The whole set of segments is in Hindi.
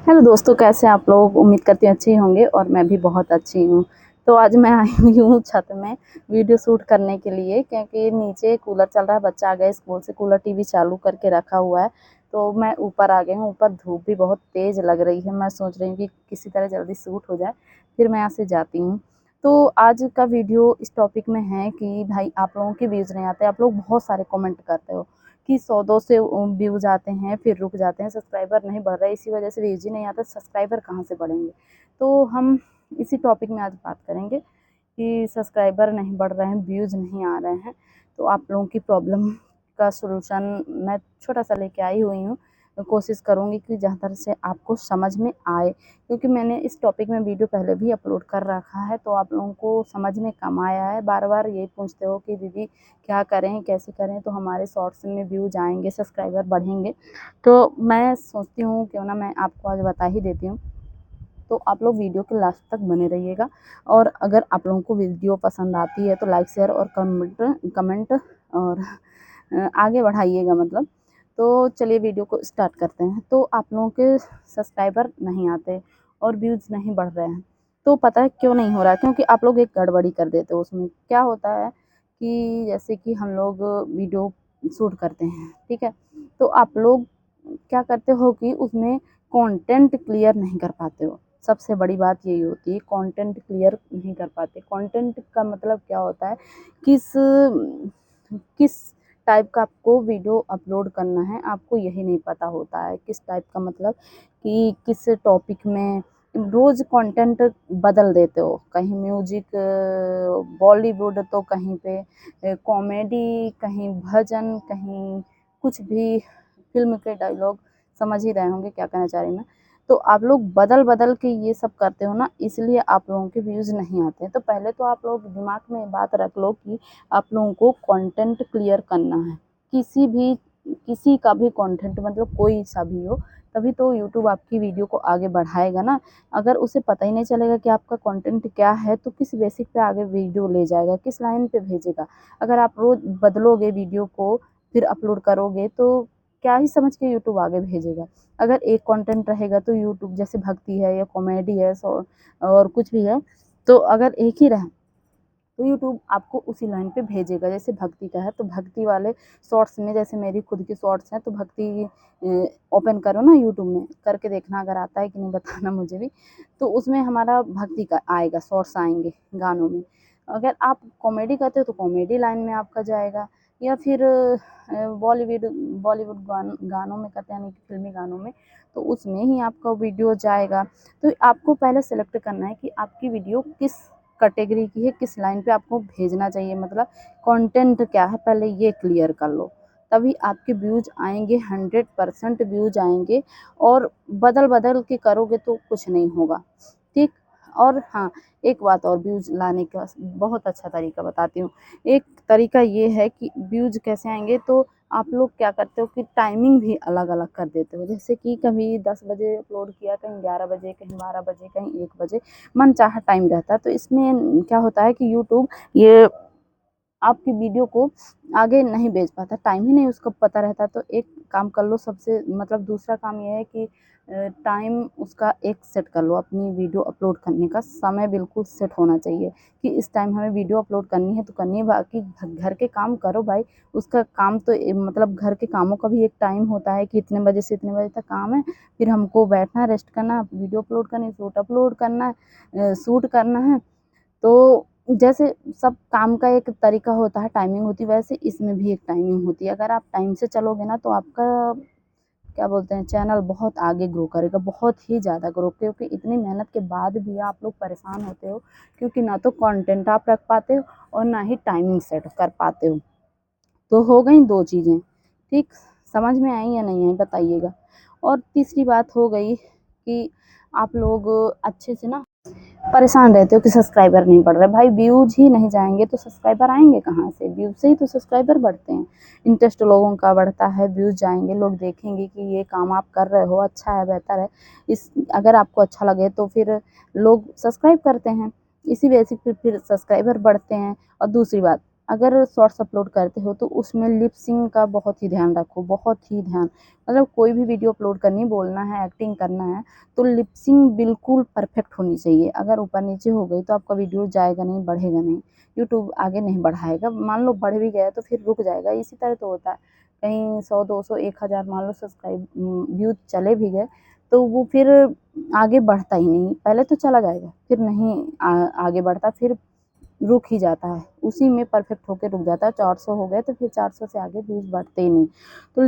हेलो दोस्तों, कैसे हैं आप लोग। उम्मीद करती हूँ अच्छे ही होंगे और मैं भी बहुत अच्छी हूँ। तो आज मैं आई हुई हूँ छत में वीडियो शूट करने के लिए, क्योंकि नीचे कूलर चल रहा है। बच्चा आ गया स्कूल से, कूलर टीवी चालू करके रखा हुआ है। तो मैं ऊपर आ गई हूँ। ऊपर धूप भी बहुत तेज़ लग रही है। मैं सोच रही हूँ कि किसी तरह जल्दी शूट हो जाए, फिर मैं यहाँ से जाती हूँ। तो आज का वीडियो इस टॉपिक में है कि भाई आप लोगों के व्यूज़ नहीं आते। आप लोग बहुत सारे कमेंट करते हो कि 100-200 व्यूज़ आते हैं फिर रुक जाते हैं, सब्सक्राइबर नहीं बढ़ रहे, इसी वजह से व्यूज़ ही नहीं आता, सब्सक्राइबर कहाँ से बढ़ेंगे। तो हम इसी टॉपिक में आज बात करेंगे कि सब्सक्राइबर नहीं बढ़ रहे हैं, व्यूज़ नहीं आ रहे हैं। तो आप लोगों की प्रॉब्लम का सलूशन मैं छोटा सा लेके आई हुई हूँ। कोशिश करूँगी कि जहाँ तक से आपको समझ में आए, क्योंकि मैंने इस टॉपिक में वीडियो पहले भी अपलोड कर रखा है, तो आप लोगों को समझ में कम आया है। बार बार यही पूछते हो कि दीदी क्या करें, कैसे करें तो हमारे शॉर्ट्स में व्यूज आएंगे, सब्सक्राइबर बढ़ेंगे। तो मैं सोचती हूँ क्यों ना मैं आपको आज बता ही देती हूँ। तो आप लोग वीडियो के लास्ट तक बने रहिएगा, और अगर आप लोगों को वीडियो पसंद आती है तो लाइक शेयर और कमेंट और आगे बढ़ाइएगा मतलब। तो चलिए वीडियो को स्टार्ट करते हैं। तो आप लोगों के सब्सक्राइबर नहीं आते और व्यूज़ नहीं बढ़ रहे हैं, तो पता है क्यों नहीं हो रहा है? क्योंकि आप लोग एक गड़बड़ी कर देते हो। उसमें क्या होता है कि जैसे कि हम लोग वीडियो शूट करते हैं, ठीक है, तो आप लोग क्या करते हो कि उसमें कंटेंट क्लियर नहीं कर पाते हो। सबसे बड़ी बात यही होती है, कंटेंट क्लियर नहीं कर पाते। कंटेंट का मतलब क्या होता है, किस किस टाइप का आपको वीडियो अपलोड करना है, आपको यही नहीं पता होता है। किस टाइप का मतलब कि किस टॉपिक में रोज़ कंटेंट बदल देते हो। कहीं म्यूजिक, बॉलीवुड, तो कहीं पे कॉमेडी, कहीं भजन, कहीं कुछ भी, फ़िल्म के डायलॉग। समझ ही रहे होंगे क्या कहना चाह रही मैं। तो आप लोग बदल-बदल के ये सब करते हो ना, इसलिए आप लोगों के व्यूज़ नहीं आते हैं। तो पहले तो आप लोग दिमाग में बात रख लो कि आप लोगों को कंटेंट क्लियर करना है। किसी का भी कंटेंट मतलब कोई सा भी हो, तभी तो यूट्यूब आपकी वीडियो को आगे बढ़ाएगा ना। अगर उसे पता ही नहीं चलेगा कि आपका कंटेंट क्या है, तो किस बेसिक पे आगे वीडियो ले जाएगा, किस लाइन पे भेजेगा। अगर आप रोज़ बदलोगे वीडियो को, फिर अपलोड करोगे, तो क्या ही समझ के यूट्यूब आगे भेजेगा। अगर एक कंटेंट रहेगा तो यूट्यूब, जैसे भक्ति है या कॉमेडी है और कुछ भी है, तो अगर एक ही रहा तो यूट्यूब आपको उसी लाइन पे भेजेगा। जैसे भक्ति का है तो भक्ति वाले शॉर्ट्स में, जैसे मेरी खुद की शॉर्ट्स हैं, तो भक्ति ओपन करो ना यूट्यूब में, करके देखना अगर आता है कि नहीं बताना मुझे भी। तो उसमें हमारा भक्ति का आएगा, शॉर्ट्स आएंगे गानों में। अगर आप कॉमेडी करते हो तो कॉमेडी लाइन में आपका जाएगा, या फिर बॉलीवुड बॉलीवुड गानों में करते हैं, यानी कि फिल्मी गानों में, तो उसमें ही आपका वीडियो जाएगा। तो आपको पहले सेलेक्ट करना है कि आपकी वीडियो किस कैटेगरी की है, किस लाइन पे आपको भेजना चाहिए, मतलब कंटेंट क्या है, पहले ये क्लियर कर लो। तभी आपके व्यूज़ आएंगे, 100% व्यूज़ आएंगे। और बदल बदल के करोगे तो कुछ नहीं होगा, ठीक। और हाँ, एक बात और व्यूज़ लाने का बहुत अच्छा तरीका बताती हूँ। एक तरीका ये है कि व्यूज़ कैसे आएंगे, तो आप लोग क्या करते हो कि टाइमिंग भी अलग अलग कर देते हो। जैसे कि कभी 10 बजे अपलोड किया, कहीं 11 बजे, कहीं 12 बजे, कहीं 1 बजे, मनचाहा टाइम रहता है। तो इसमें क्या होता है कि यूट्यूब ये आपकी वीडियो को आगे नहीं भेज पाता, टाइम ही नहीं उसको पता रहता। तो एक काम कर लो, सबसे मतलब दूसरा काम ये है कि टाइम उसका एक सेट कर लो। अपनी वीडियो अपलोड करने का समय बिल्कुल सेट होना चाहिए कि इस टाइम हमें वीडियो अपलोड करनी है तो करनी है। बाकी घर के काम करो भाई, उसका काम तो मतलब घर के कामों का भी एक टाइम होता है कि इतने बजे से इतने बजे तक काम है, फिर हमको बैठना है, रेस्ट करना, वीडियो अपलोड करनी है, शूट अपलोड करना है, शूट करना है। तो जैसे सब काम का एक तरीका होता है, टाइमिंग होती है, वैसे इसमें भी एक टाइमिंग होती है। अगर आप टाइम से चलोगे ना, तो आपका क्या बोलते हैं, चैनल बहुत आगे ग्रो करेगा, बहुत ही ज़्यादा ग्रो, क्योंकि इतनी मेहनत के बाद भी आप लोग परेशान होते हो, क्योंकि ना तो कंटेंट आप रख पाते हो और ना ही टाइमिंग सेट कर पाते हो। तो हो गई 2 चीज़ें, ठीक। समझ में आई या नहीं आई बताइएगा। और तीसरी बात हो गई कि आप लोग अच्छे से ना परेशान रहते हो कि सब्सक्राइबर नहीं बढ़ रहे। भाई व्यूज़ ही नहीं जाएँगे तो सब्सक्राइबर आएँगे कहाँ से? व्यूज़ से ही तो सब्सक्राइबर बढ़ते हैं। इंटरेस्ट लोगों का बढ़ता है, व्यूज़ जाएँगे, लोग देखेंगे कि ये काम आप कर रहे हो अच्छा है, बेहतर है। इस अगर आपको अच्छा लगे तो फिर लोग सब्सक्राइब करते हैं। इसी बेसिस पे फिर सब्सक्राइबर बढ़ते हैं। और दूसरी बात, अगर शॉर्ट्स अपलोड करते हो तो उसमें लिप सिंक का बहुत ही ध्यान रखो, बहुत ही ध्यान। मतलब कोई भी वीडियो अपलोड करनी, बोलना है, एक्टिंग करना है तो लिप सिंक बिल्कुल परफेक्ट होनी चाहिए। अगर ऊपर नीचे हो गई तो आपका वीडियो जाएगा नहीं, बढ़ेगा नहीं, यूट्यूब आगे नहीं बढ़ाएगा। मान लो बढ़ भी गया तो फिर रुक जाएगा। इसी तरह तो होता है, कहीं 100 200 1000 मान लो सब्सक्राइब व्यूज चले भी गए तो वो फिर आगे बढ़ता ही नहीं। पहले तो चला जाएगा, फिर नहीं आगे बढ़ता, फिर रुक ही जाता है, उसी में परफेक्ट होकर रुक जाता है। 400 हो गए तो फिर 400 से आगे व्यूज बढ़ते ही नहीं। तो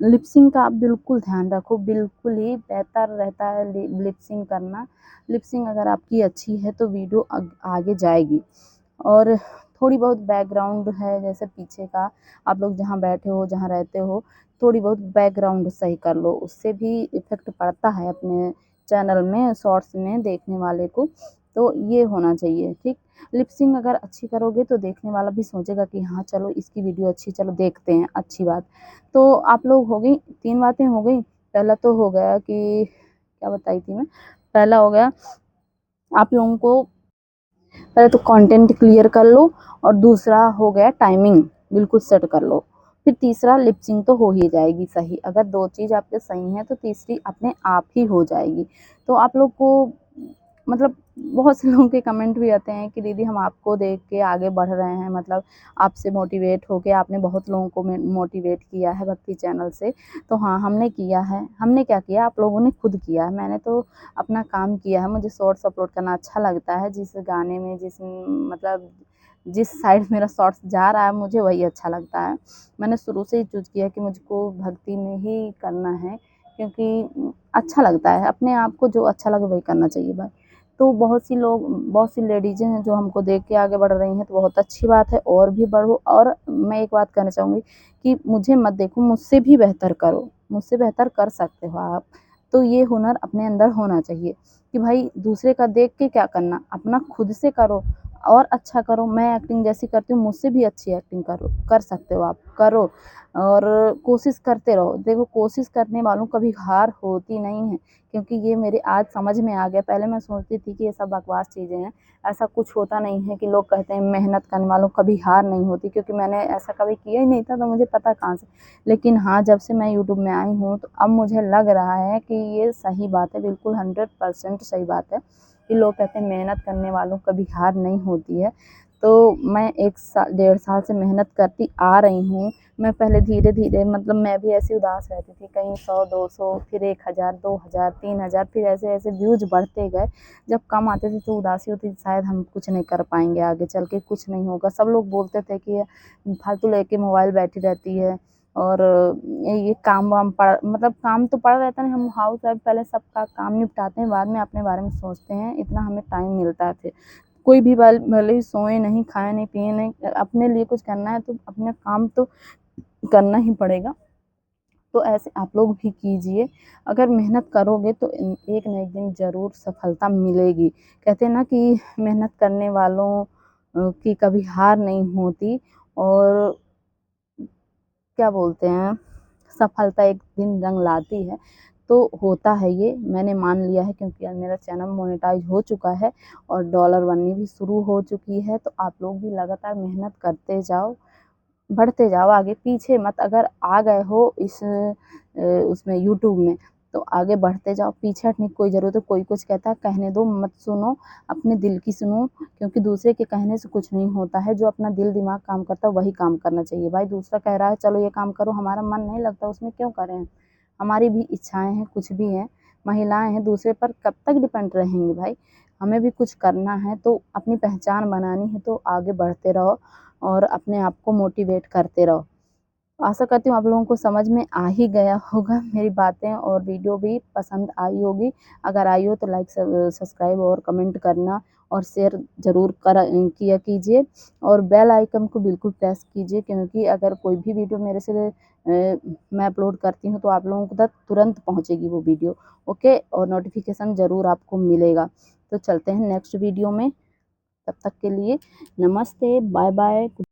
लिपसिंग का आप बिल्कुल ध्यान रखो, बिल्कुल ही बेहतर रहता है लिपसिंग करना। लिपसिंग अगर आपकी अच्छी है तो वीडियो आगे जाएगी। और थोड़ी बहुत बैकग्राउंड है, जैसे पीछे का आप लोग जहाँ बैठे हो, जहाँ रहते हो, थोड़ी बहुत बैकग्राउंड सही कर लो, उससे भी इफेक्ट पड़ता है अपने चैनल में, शॉर्ट्स में देखने वाले को। तो ये होना चाहिए, ठीक। लिपसिंग अगर अच्छी करोगे तो देखने वाला भी सोचेगा कि हाँ चलो इसकी वीडियो अच्छी, चलो देखते हैं, अच्छी बात। तो आप लोग हो गई 3 बातें हो गई। पहला तो हो गया कि क्या बताई थी मैं, पहला हो गया आप लोगों को पहले तो कंटेंट क्लियर कर लो, और दूसरा हो गया टाइमिंग बिल्कुल सेट कर लो। फिर तीसरा लिपसिंग तो हो ही जाएगी सही। अगर 2 चीज़ आपके सही हैं तो तीसरी अपने आप ही हो जाएगी। तो आप लोग को मतलब बहुत से लोगों के कमेंट भी आते हैं कि दीदी हम आपको देख के आगे बढ़ रहे हैं, मतलब आपसे मोटिवेट होके आपने बहुत लोगों को मोटिवेट किया है भक्ति चैनल से। तो हाँ, हमने किया है। हमने क्या किया, आप लोगों ने खुद किया है। मैंने तो अपना काम किया है। मुझे शॉर्ट्स अपलोड करना अच्छा लगता है, जिस गाने में मतलब जिस साइड मेरा शॉर्ट्स जा रहा है मुझे वही अच्छा लगता है। मैंने शुरू से ही चूज़ किया कि मुझको भक्ति में ही करना है, क्योंकि अच्छा लगता है। अपने आप को जो अच्छा लगे वही करना चाहिए भाई। तो बहुत सी लेडीज़ें हैं जो हमको देख के आगे बढ़ रही हैं, तो बहुत अच्छी बात है, और भी बढ़ो। और मैं एक बात कहना चाहूँगी कि मुझे मत देखो, मुझसे भी बेहतर करो, मुझसे बेहतर कर सकते हो आप। तो ये हुनर अपने अंदर होना चाहिए कि भाई दूसरे का देख के क्या करना, अपना खुद से करो और अच्छा करो। मैं एक्टिंग जैसी करती हूँ, मुझसे भी अच्छी एक्टिंग कर सकते हो आप, करो और कोशिश करते रहो। देखो, कोशिश करने वालों कभी हार होती नहीं है, क्योंकि ये मेरे आज समझ में आ गया। पहले मैं सोचती थी कि ये सब बकवास चीज़ें हैं, ऐसा कुछ होता नहीं है कि लोग कहते हैं मेहनत करने वालों कभी हार नहीं होती, क्योंकि मैंने ऐसा कभी किया ही नहीं था तो मुझे पता कहाँ से। लेकिन हाँ, जब से मैं यूट्यूब में आई हूँ तो अब मुझे लग रहा है कि ये सही बात है, बिल्कुल 100% सही बात है कि लोग कहते हैं मेहनत करने वालों कभी हार नहीं होती है। तो मैं 1 साल 1.5 साल से मेहनत करती आ रही हूँ। मैं पहले धीरे-धीरे, मतलब मैं भी ऐसी उदास रहती थी, कहीं 100 200 फिर 1000 2000 3000, फिर ऐसे-ऐसे व्यूज़ बढ़ते गए। जब कम आते थे तो उदासी होती थी, शायद हम कुछ नहीं कर पाएँगे, आगे चल के कुछ नहीं होगा। सब लोग बोलते थे कि फालतू लेके मोबाइल बैठी रहती है, और ये काम-वाम मतलब काम तो पड़ा रहता है, हम हाउस वाइफ़ पहले सबका काम निपटाते हैं, बाद में अपने बारे में सोचते हैं, इतना हमें टाइम मिलता है फिर। कोई भी भले ही सोए नहीं, खाए नहीं, पिए नहीं, अपने लिए कुछ करना है तो अपना काम तो करना ही पड़ेगा। तो ऐसे आप लोग भी कीजिए। अगर मेहनत करोगे तो एक ना एक दिन ज़रूर सफलता मिलेगी। कहते हैं ना कि मेहनत करने वालों की कभी हार नहीं होती, और क्या बोलते हैं, सफलता एक दिन रंग लाती है। तो होता है ये, मैंने मान लिया है, क्योंकि आज मेरा चैनल मोनेटाइज़ हो चुका है और डॉलर बननी भी शुरू हो चुकी है। तो आप लोग भी लगातार मेहनत करते जाओ, बढ़ते जाओ आगे, पीछे मत। अगर आ गए हो इस उसमें यूट्यूब में, तो आगे बढ़ते जाओ, पीछे हटने की कोई ज़रूरत है। कोई कुछ कहता है कहने दो, मत सुनो, अपने दिल की सुनो, क्योंकि दूसरे के कहने से कुछ नहीं होता है। जो अपना दिल दिमाग काम करता है वही काम करना चाहिए। भाई दूसरा कह रहा है चलो ये काम करो, हमारा मन नहीं लगता उसमें, क्यों करें? हमारी भी इच्छाएँ हैं, कुछ भी हैं, महिलाएँ हैं, दूसरे पर कब तक डिपेंड रहेंगी भाई? हमें भी कुछ करना है, तो अपनी पहचान बनानी है, तो आगे बढ़ते रहो और अपने आप को मोटिवेट करते रहो। आशा करती हूँ आप लोगों को समझ में आ ही गया होगा मेरी बातें, और वीडियो भी पसंद आई होगी। अगर आई हो तो लाइक सब्सक्राइब और कमेंट करना, और शेयर ज़रूर किया कीजिए, और बेल आइकन को बिल्कुल प्रेस कीजिए, क्योंकि अगर कोई भी वीडियो मेरे से मैं अपलोड करती हूँ तो आप लोगों को तक तुरंत पहुँचेगी वो वीडियो, ओके, और नोटिफिकेशन ज़रूर आपको मिलेगा। तो चलते हैं नेक्स्ट वीडियो में, तब तक के लिए नमस्ते, बाय बाय।